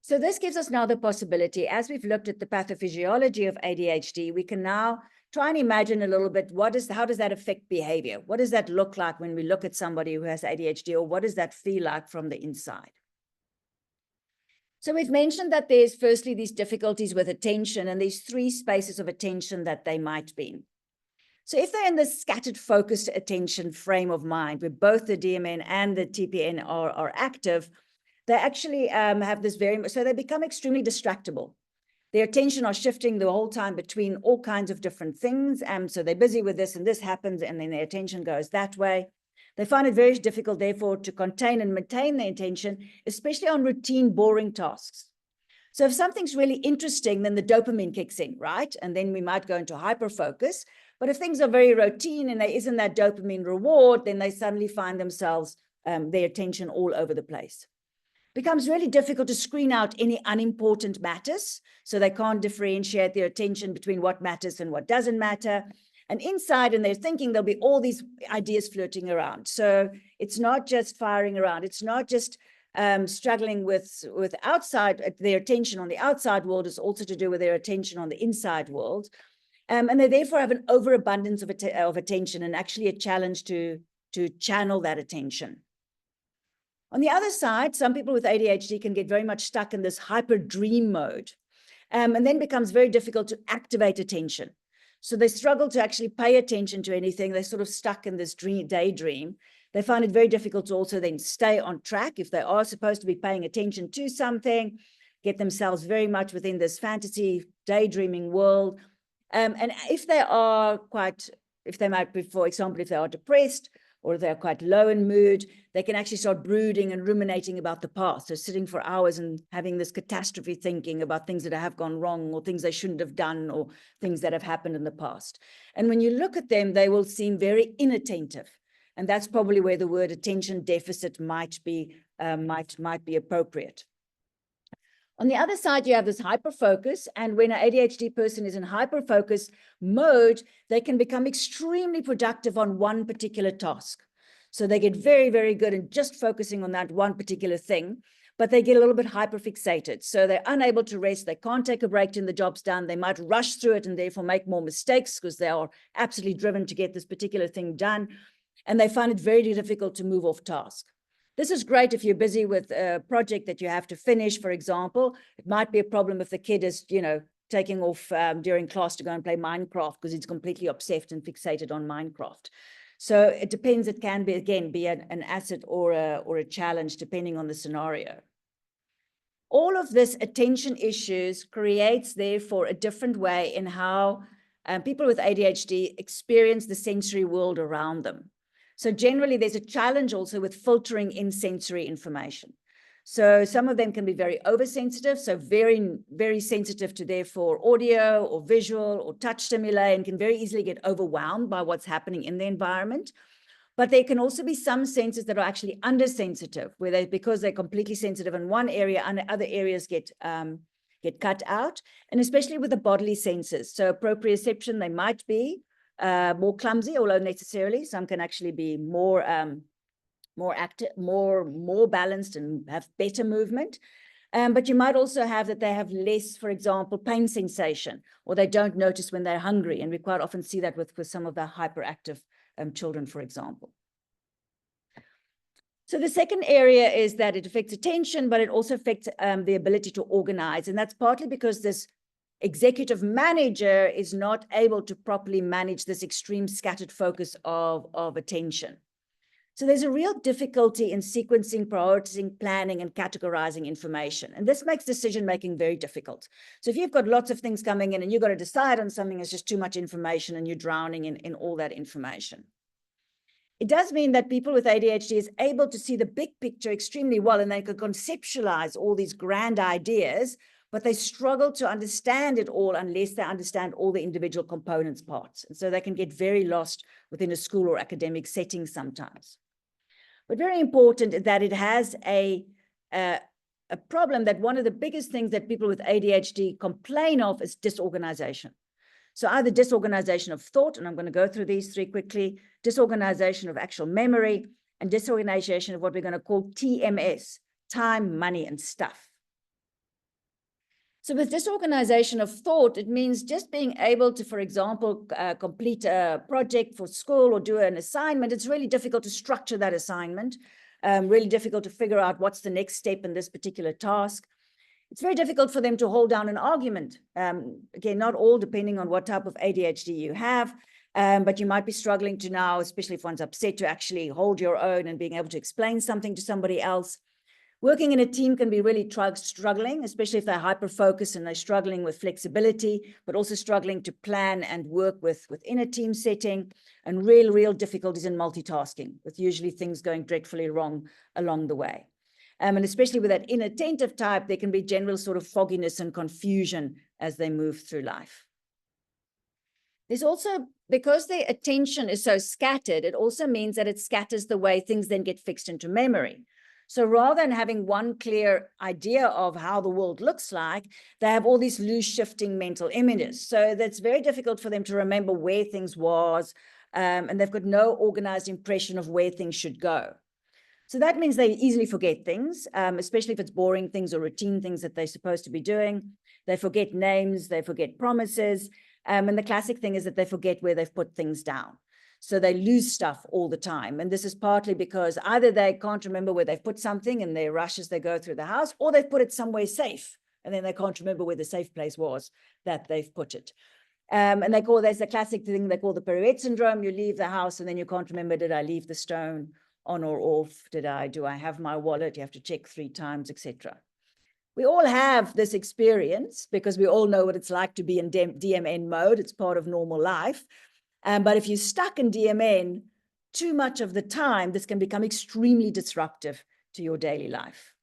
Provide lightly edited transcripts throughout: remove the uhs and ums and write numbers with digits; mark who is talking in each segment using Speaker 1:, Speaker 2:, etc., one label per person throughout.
Speaker 1: So this gives us now the possibility, as we've looked at the pathophysiology of ADHD, we can now try and imagine a little bit, how does that affect behavior? What does that look like when we look at somebody who has ADHD, or what does that feel like from the inside? So we've mentioned that there's firstly these difficulties with attention, and these three spaces of attention that they might be in. So if they're in the scattered focused attention frame of mind, where both the DMN and the TPN are active, they actually have this so they become extremely distractible. Their attention are shifting the whole time between all kinds of different things. So they're busy with this and this happens, and then their attention goes that way. They find it very difficult, therefore, to contain and maintain their attention, especially on routine, boring tasks. So if something's really interesting, then the dopamine kicks in, right? And then we might go into hyperfocus. But if things are very routine and there isn't that dopamine reward, then they suddenly find themselves, their attention all over the place. Becomes really difficult to screen out any unimportant matters. So they can't differentiate their attention between what matters and what doesn't matter. And inside in their thinking, there'll be all these ideas floating around. So it's not just firing around. It's not just struggling with outside, their attention on the outside world is also to do with their attention on the inside world. And they therefore have an overabundance of attention, and actually a challenge to channel that attention. On the other side, some people with ADHD can get very much stuck in this hyper dream mode, and then becomes very difficult to activate attention. So they struggle to actually pay attention to anything. They're sort of stuck in this daydream. They find it very difficult to also then stay on track if they are supposed to be paying attention to something, get themselves very much within this fantasy daydreaming world. And if they might be, for example, if they are depressed, or if they're quite low in mood, they can actually start brooding and ruminating about the past. So sitting for hours and having this catastrophe thinking about things that have gone wrong, or things they shouldn't have done, or things that have happened in the past. And when you look at them, they will seem very inattentive. And that's probably where the word attention deficit might be appropriate. On the other side, you have this hyperfocus, and when an ADHD person is in hyperfocus mode, they can become extremely productive on one particular task. So they get very, very good in just focusing on that one particular thing, but they get a little bit hyperfixated. So they're unable to rest. They can't take a break till the job's done. They might rush through it and therefore make more mistakes because they are absolutely driven to get this particular thing done. And they find it very difficult to move off task. This is great if you're busy with a project that you have to finish, for example. It might be a problem if the kid is, taking off during class to go and play Minecraft because he's completely obsessed and fixated on Minecraft. So it depends. It can be, again, be an asset or a challenge depending on the scenario. All of this attention issues creates, therefore, a different way in how people with ADHD experience the sensory world around them. So generally, there's a challenge also with filtering in sensory information. So some of them can be very oversensitive, so very, very sensitive to therefore audio or visual or touch stimuli, and can very easily get overwhelmed by what's happening in the environment. But there can also be some senses that are actually undersensitive, where because they're completely sensitive in one area, and other areas get cut out, and especially with the bodily senses. So proprioception, they might be more clumsy, although necessarily some can actually be more active, more balanced, and have better movement. But you might also have that they have less, for example, pain sensation, or they don't notice when they're hungry, and we quite often see that with some of the hyperactive children, for example. So the second area is that it affects attention, but it also affects the ability to organize, and that's partly because this executive manager is not able to properly manage this extreme scattered focus of attention. So there's a real difficulty in sequencing, prioritizing, planning, and categorizing information. And this makes decision-making very difficult. So if you've got lots of things coming in and you've got to decide on something, it's just too much information and you're drowning in all that information. It does mean that people with ADHD is able to see the big picture extremely well, and they can conceptualize all these grand ideas, but they struggle to understand it all unless they understand all the individual components parts. And so they can get very lost within a school or academic setting sometimes. But very important that it has a problem that one of the biggest things that people with ADHD complain of is disorganization. So either disorganization of thought, and I'm going to go through these three quickly, disorganization of actual memory, and disorganization of what we're going to call TMS, time, money, and stuff. So with disorganization of thought, it means just being able to, for example, complete a project for school or do an assignment. It's really difficult to structure that assignment, really difficult to figure out what's the next step in this particular task. It's very difficult for them to hold down an argument. Again, not all, depending on what type of ADHD you have, but you might be struggling to now, especially if one's upset, to actually hold your own and being able to explain something to somebody else. Working in a team can be really struggling, especially if they're hyper-focused and they're struggling with flexibility, but also struggling to plan and work within a team setting, and real difficulties in multitasking, with usually things going dreadfully wrong along the way. And especially with that inattentive type, there can be general sort of fogginess and confusion as they move through life. There's also, because their attention is so scattered, it also means that it scatters the way things then get fixed into memory. So rather than having one clear idea of how the world looks like, they have all these loose shifting mental images. So that's very difficult for them to remember where things was, and they've got no organized impression of where things should go. So that means they easily forget things, especially if it's boring things or routine things that they're supposed to be doing. They forget names, they forget promises, and the classic thing is that they forget where they've put things down. So they lose stuff all the time. And this is partly because either they can't remember where they've put something in their rush as they go through the house, or they've put it somewhere safe, and then they can't remember where the safe place was that they've put it. And there's a classic thing they call the pirouette syndrome. You leave the house and then you can't remember, did I leave the stone on or off? Do I have my wallet? You have to check 3 times, etc. We all have this experience because we all know what it's like to be in DMN mode. It's part of normal life. But if you're stuck in DMN too much of the time, this can become extremely disruptive to your daily life.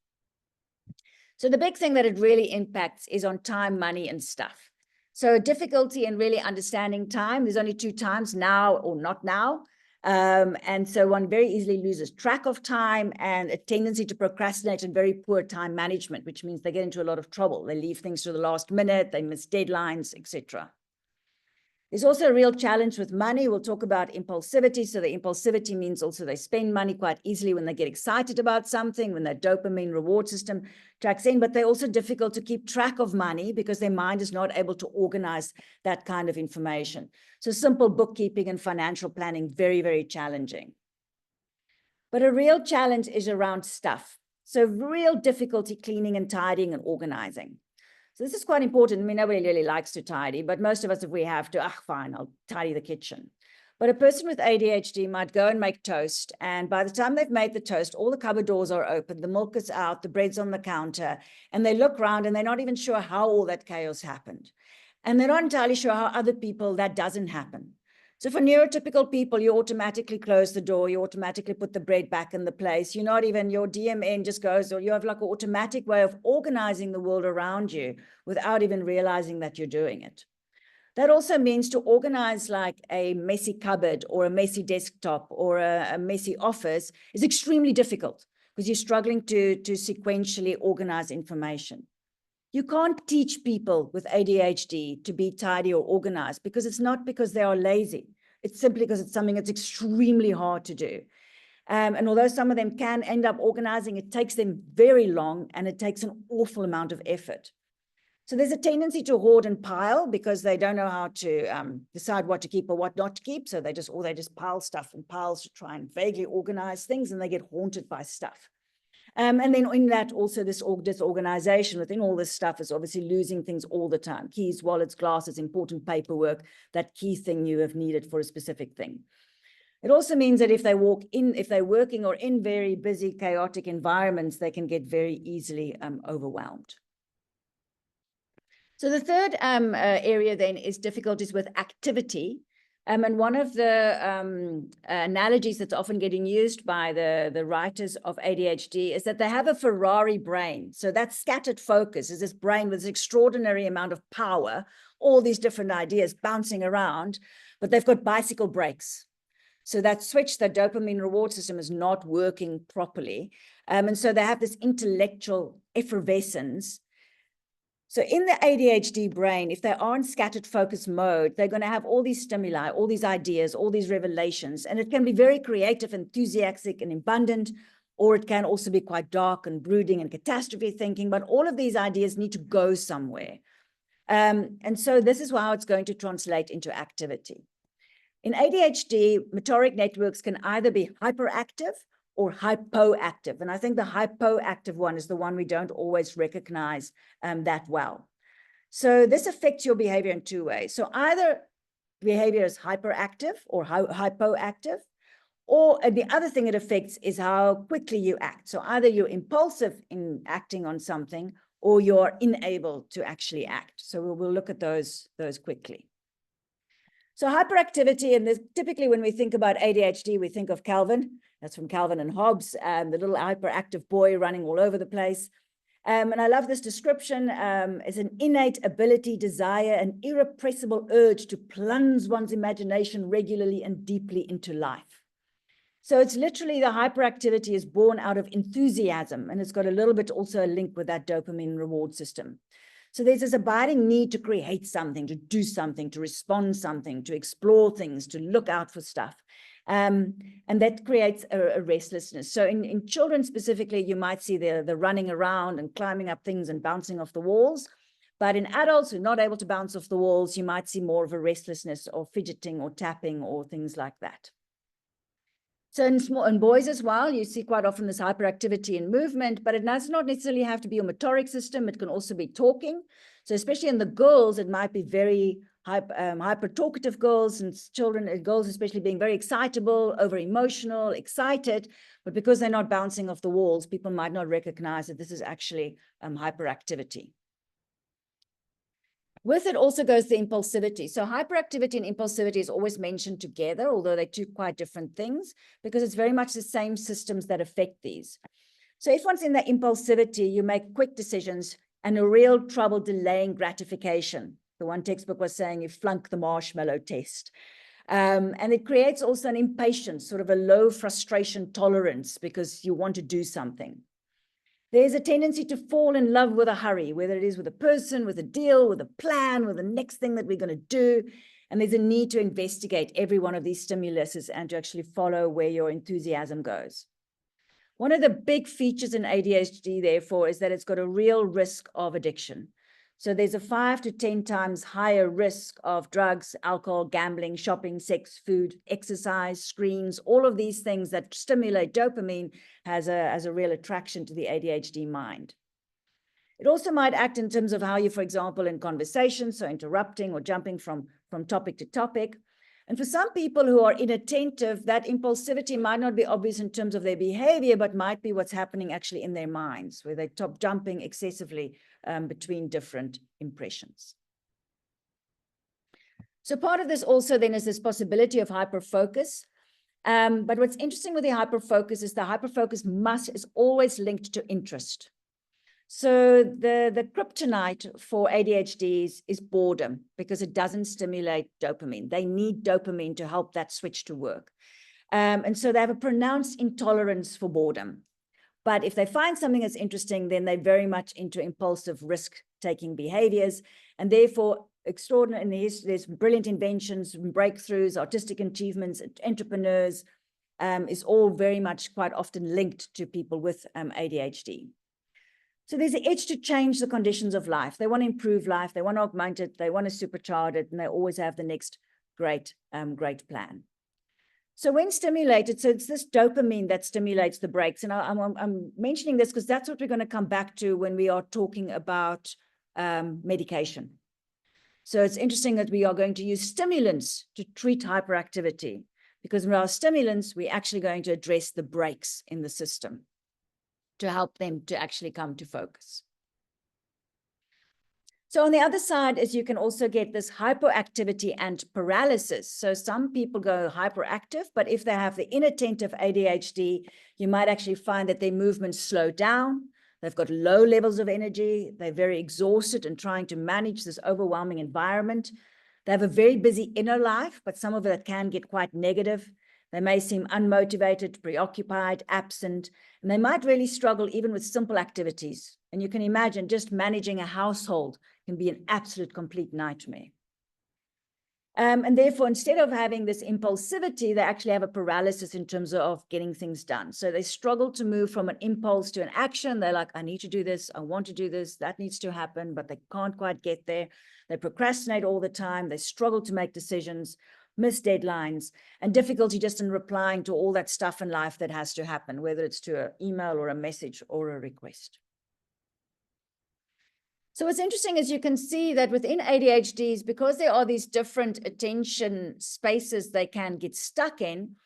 Speaker 1: So the big thing that it really impacts is on time, money, and stuff. So difficulty in really understanding time. There's only 2 times, now or not now. And so one very easily loses track of time, and a tendency to procrastinate and very poor time management, which means they get into a lot of trouble. They leave things to the last minute, they miss deadlines, etc. There's also a real challenge with money. We'll talk about impulsivity. So the impulsivity means also they spend money quite easily when they get excited about something, when their dopamine reward system tracks in, but they're also difficult to keep track of money because their mind is not able to organize that kind of information. So simple bookkeeping and financial planning, very challenging. But a real challenge is around stuff. So real difficulty cleaning and tidying and organizing. So this is quite important. I mean, nobody really likes to tidy, but most of us, if we have to, fine, I'll tidy the kitchen. But a person with ADHD might go and make toast, and by the time they've made the toast, all the cupboard doors are open, the milk is out, the bread's on the counter, and they look around and they're not even sure how all that chaos happened. And they're not entirely sure how other people that doesn't happen. So for neurotypical people, you automatically close the door, you automatically put the bread back in the place. You're not even, your DMN just goes, or you have like an automatic way of organizing the world around you without even realizing that you're doing it. That also means to organize like a messy cupboard or a messy desktop or a messy office is extremely difficult because you're struggling to sequentially organize information. You can't teach people with ADHD to be tidy or organized because it's not because they are lazy. It's simply because it's something that's extremely hard to do. And although some of them can end up organizing, it takes them very long and it takes an awful amount of effort. So there's a tendency to hoard and pile because they don't know how to decide what to keep or what not to keep. So they just pile stuff in piles to try and vaguely organize things, and they get haunted by stuff. And then in that also this disorganization within all this stuff is obviously losing things all the time. Keys, wallets, glasses, important paperwork, that key thing you have needed for a specific thing. It also means that if they're working or in very busy, chaotic environments, they can get very easily overwhelmed. So the third area then is difficulties with activity. And one of the analogies that's often getting used by the writers of ADHD is that they have a Ferrari brain. So that scattered focus is this brain with this extraordinary amount of power, all these different ideas bouncing around, but they've got bicycle brakes. So that switch, the dopamine reward system is not working properly. And so they have this intellectual effervescence. So in the ADHD brain, if they are in scattered focus mode, they're going to have all these stimuli, all these ideas, all these revelations, and it can be very creative, enthusiastic, and abundant, or it can also be quite dark and brooding and catastrophe thinking, but all of these ideas need to go somewhere. And so this is how it's going to translate into activity. In ADHD, motoric networks can either be hyperactive or hypoactive. And I think the hypoactive one is the one we don't always recognize that well. So this affects your behavior in two ways. So either behavior is hyperactive or hypoactive, or the other thing it affects is how quickly you act. So either you're impulsive in acting on something, or you're unable to actually act. So we'll look at those quickly. So hyperactivity, and this, typically when we think about ADHD, we think of Calvin. That's from Calvin and Hobbes, the little hyperactive boy running all over the place. And I love this description as an innate ability, desire, an irrepressible urge to plunge one's imagination regularly and deeply into life. So it's literally the hyperactivity is born out of enthusiasm, and it's got a little bit also a link with that dopamine reward system. So there's this abiding need to create something, to do something, to respond something, to explore things, to look out for stuff. And that creates a restlessness. So in children specifically, you might see the running around and climbing up things and bouncing off the walls. But in adults who are not able to bounce off the walls, you might see more of a restlessness or fidgeting or tapping or things like that. So in boys as well, you see quite often this hyperactivity in movement, but it does not necessarily have to be a motoric system. It can also be talking. So especially in the girls, it might be very hyper-talkative girls and children, girls especially being very excitable, over-emotional, excited, but because they're not bouncing off the walls, people might not recognize that this is actually hyperactivity. With it also goes the impulsivity. So hyperactivity and impulsivity is always mentioned together, although they're two quite different things, because it's very much the same systems that affect these. So if one's in the impulsivity, you make quick decisions and a real trouble delaying gratification. The one textbook was saying you flunk the marshmallow test. And it creates also an impatience, sort of a low frustration tolerance because you want to do something. There's a tendency to fall in love with a hurry, whether it is with a person, with a deal, with a plan, with the next thing that we're going to do. And there's a need to investigate every one of these stimuluses and to actually follow where your enthusiasm goes. One of the big features in ADHD, therefore, is that it's got a real risk of addiction. So there's a 5 to 10 times higher risk of drugs, alcohol, gambling, shopping, sex, food, exercise, screens, all of these things that stimulate dopamine has a real attraction to the ADHD mind. It also might act in terms of how you, for example, in conversation, so interrupting or jumping from topic to topic. And for some people who are inattentive, that impulsivity might not be obvious in terms of their behavior, but might be what's happening actually in their minds, where they stop jumping excessively between different impressions. So part of this also then is this possibility of hyperfocus. But what's interesting with the hyperfocus is the hyperfocus is always linked to interest. So the kryptonite for ADHD is boredom, because it doesn't stimulate dopamine. They need dopamine to help that switch to work. And so they have a pronounced intolerance for boredom. But if they find something that's interesting, then they're very much into impulsive risk-taking behaviors. And therefore, extraordinary in the history, there's brilliant inventions, breakthroughs, artistic achievements, entrepreneurs, is all very much quite often linked to people with ADHD. So there's an itch to change the conditions of life. They want to improve life. They want to augment it. They want to supercharge it. And they always have the next great plan. So when stimulated, so it's this dopamine that stimulates the brakes. And I'm mentioning this because that's what we're going to come back to when we are talking about medication. So it's interesting that we are going to use stimulants to treat hyperactivity, because with our stimulants, we're actually going to address the brakes in the system to help them to actually come to focus. So on the other side is you can also get this hypoactivity and paralysis. So some people go hyperactive, but if they have the inattentive ADHD, you might actually find that their movements slow down. They've got low levels of energy. They're very exhausted and trying to manage this overwhelming environment. They have a very busy inner life, but some of it can get quite negative. They may seem unmotivated, preoccupied, absent, and they might really struggle even with simple activities. And you can imagine just managing a household can be an absolute complete nightmare. And therefore, instead of having this impulsivity, they actually have a paralysis in terms of getting things done. So they struggle to move from an impulse to an action. They're like, I need to do this. I want to do this. That needs to happen, but they can't quite get there. They procrastinate all the time. They struggle to make decisions, miss deadlines, and difficulty just in replying to all that stuff in life that has to happen, whether it's to an email or a message or a request. So what's interesting is you can see that within ADHDs, because there are these different attention spaces they can get stuck in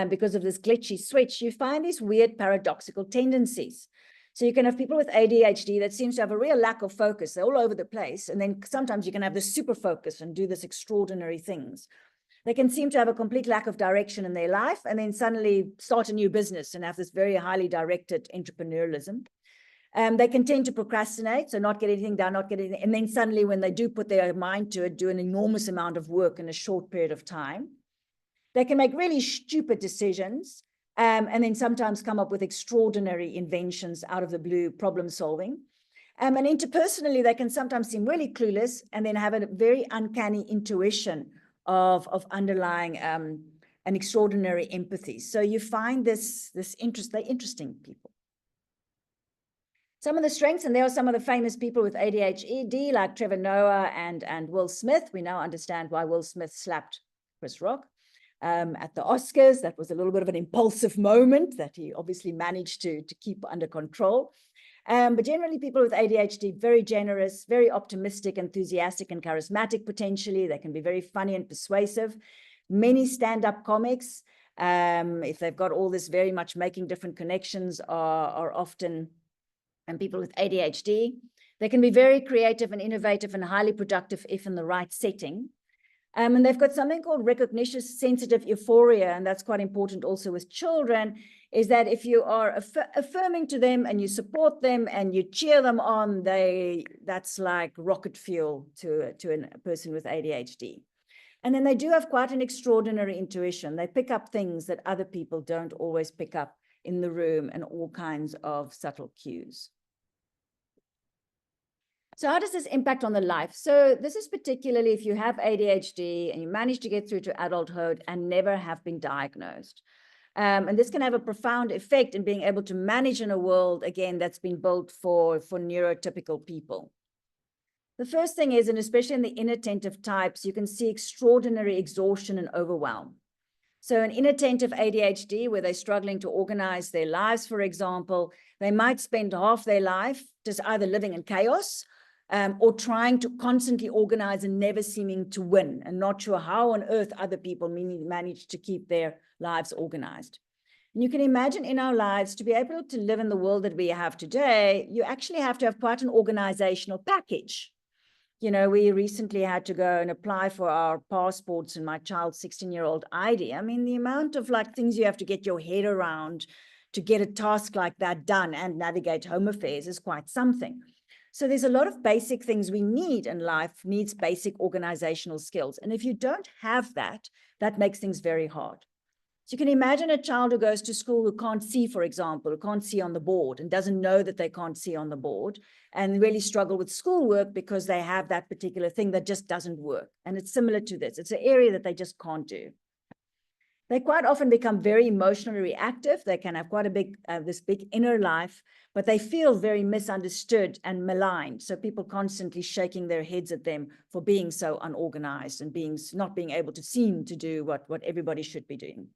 Speaker 1: because of this glitchy switch, you find these weird paradoxical tendencies. So you can have people with ADHD that seems to have a real lack of focus. They're all over the place. And then sometimes you can have this super focus and do this extraordinary things. They can seem to have a complete lack of direction in their life and then suddenly start a new business and have this very highly directed entrepreneurialism. They can tend to procrastinate, so not get anything done, and then suddenly when they do put their mind to it, do an enormous amount of work in a short period of time. They can make really stupid decisions, and then sometimes come up with extraordinary inventions out of the blue, problem solving. And interpersonally, they can sometimes seem really clueless and then have a very uncanny intuition of underlying an extraordinary empathy. So you find they're interesting people. Some of the strengths, and there are some of the famous people with ADHD, like Trevor Noah and Will Smith. We now understand why Will Smith slapped Chris Rock at the Oscars. That was a little bit of an impulsive moment that he obviously managed to keep under control. But generally, people with ADHD, very generous, very optimistic, enthusiastic, and charismatic potentially. They can be very funny and persuasive. Many stand-up comics, if they've got all this very much making different connections, are often... And people with ADHD, they can be very creative and innovative and highly productive if in the right setting. And they've got something called recognition sensitive euphoria, and that's quite important also with children, is that if you are affirming to them and you support them and you cheer them on, that's like rocket fuel to a person with ADHD. And then they do have quite an extraordinary intuition. They pick up things that other people don't always pick up in the room and all kinds of subtle cues. So how does this impact on the life? So this is particularly if you have ADHD and you manage to get through to adulthood and never have been diagnosed. And this can have a profound effect in being able to manage in a world, again, that's been built for neurotypical people. The first thing is, and especially in the inattentive types, you can see extraordinary exhaustion and overwhelm. So an inattentive ADHD, where they're struggling to organize their lives, for example, they might spend half their life just either living in chaos or trying to constantly organize and never seeming to win, and not sure how on earth other people manage to keep their lives organized. And you can imagine in our lives, to be able to live in the world that we have today, you actually have to have quite an organizational package. You know, we recently had to go and apply for our passports and my child's 16-year-old ID. I mean, the amount of like things you have to get your head around to get a task like that done and navigate home affairs is quite something. So there's a lot of basic things we need in life, needs basic organizational skills. And if you don't have that, that makes things very hard. So you can imagine a child who goes to school who can't see, for example, who can't see on the board and doesn't know that they can't see on the board and really struggle with schoolwork because they have that particular thing that just doesn't work. And it's similar to this. It's an area that they just can't do. They quite often become very emotionally reactive. They can have quite a big, this big inner life, but they feel very misunderstood and maligned. So people constantly shaking their heads at them for being so unorganized and not being able to seem to do what everybody should be doing.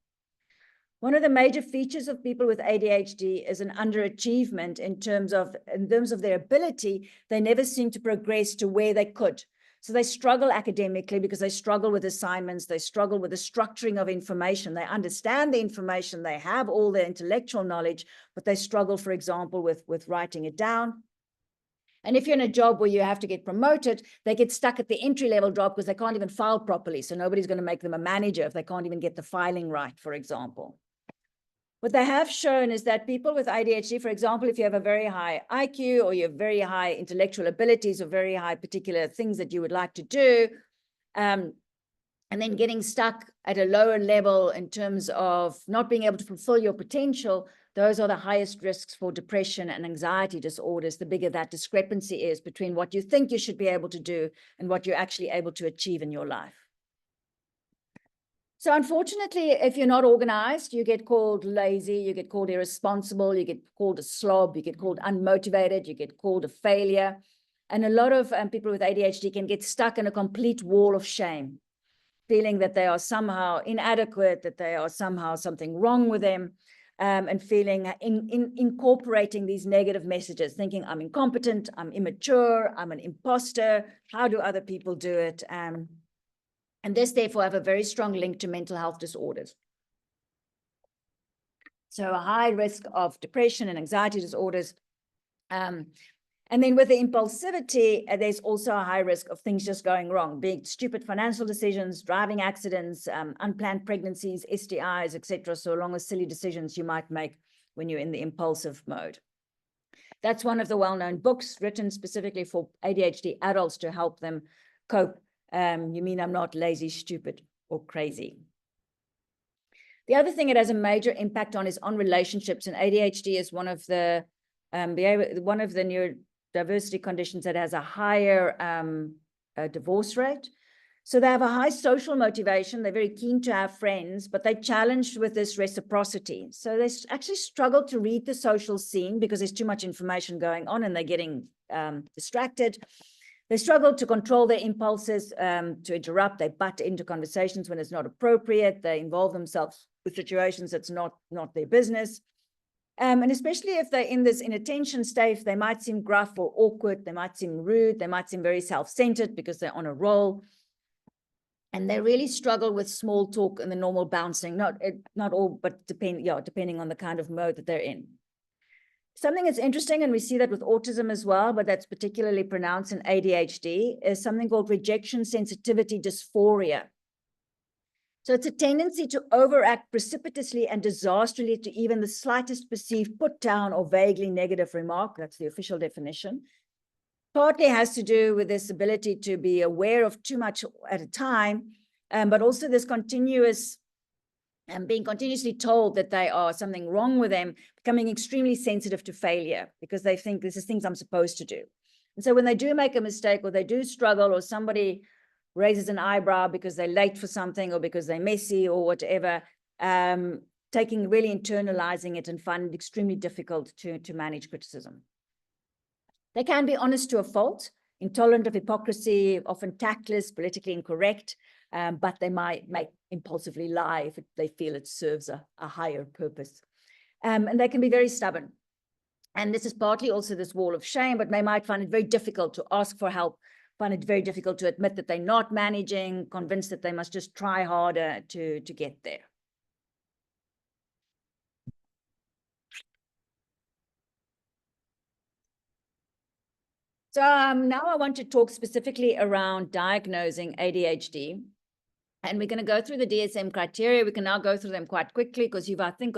Speaker 1: One of the major features of people with ADHD is an underachievement in terms of their ability. They never seem to progress to where they could. So they struggle academically because they struggle with assignments. They struggle with the structuring of information. They understand the information. They have all the intellectual knowledge, but they struggle, for example, with writing it down. And if you're in a job where you have to get promoted, they get stuck at the entry-level job because they can't even file properly. So nobody's going to make them a manager if they can't even get the filing right, for example. What they have shown is that people with ADHD, for example, if you have a very high IQ or you have very high intellectual abilities or very high particular things that you would like to do, and then getting stuck at a lower level in terms of not being able to fulfill your potential, those are the highest risks for depression and anxiety disorders, the bigger that discrepancy is between what you think you should be able to do and what you're actually able to achieve in your life. So unfortunately, if you're not organized, you get called lazy, you get called irresponsible, you get called a slob, you get called unmotivated, you get called a failure. And a lot of people with ADHD can get stuck in a complete wall of shame, feeling that they are somehow inadequate, that they are somehow something wrong with them, and feeling incorporating these negative messages, thinking I'm incompetent, I'm immature, I'm an imposter, how do other people do it? And this therefore have a very strong link to mental health disorders. So a high risk of depression and anxiety disorders. And then with the impulsivity, there's also a high risk of things just going wrong, big stupid financial decisions, driving accidents, unplanned pregnancies, STIs, etc. So along with silly decisions you might make when you're in the impulsive mode. That's one of the well-known books written specifically for ADHD adults to help them cope. You mean I'm not lazy, stupid, or crazy. The other thing it has a major impact on is on relationships, and ADHD is one of the neurodiversity conditions that has a higher divorce rate. So they have a high social motivation. They're very keen to have friends, but they're challenged with this reciprocity. So they actually struggle to read the social scene because there's too much information going on and they're getting distracted. They struggle to control their impulses, to interrupt. They butt into conversations when it's not appropriate. They involve themselves with situations that's not their business. And especially if they're in this inattention state, they might seem gruff or awkward. They might seem rude. They might seem very self-centered because they're on a roll. And they really struggle with small talk and the normal bouncing. Not all, but depending on the kind of mode that they're in. Something that's interesting, and we see that with autism as well, but that's particularly pronounced in ADHD, is something called rejection sensitivity dysphoria. So it's a tendency to overact precipitously and disastrously to even the slightest perceived put down or vaguely negative remark. That's the official definition. Partly has to do with this ability to be aware of too much at a time, but also this continuous and being continuously told that they are something wrong with them, becoming extremely sensitive to failure because they think this is things I'm supposed to do. And so when they do make a mistake or they do struggle or somebody raises an eyebrow because they're late for something or because they're messy or whatever, really internalizing it and find it extremely difficult to manage criticism. They can be honest to a fault, intolerant of hypocrisy, often tactless, politically incorrect, but they might impulsively lie if they feel it serves a higher purpose. And they can be very stubborn. And this is partly also this wall of shame, but they might find it very difficult to ask for help, find it very difficult to admit that they're not managing, convinced that they must just try harder to get there. So now I want to talk specifically around diagnosing ADHD. And we're going to go through the DSM criteria. We can now go through them quite quickly because I think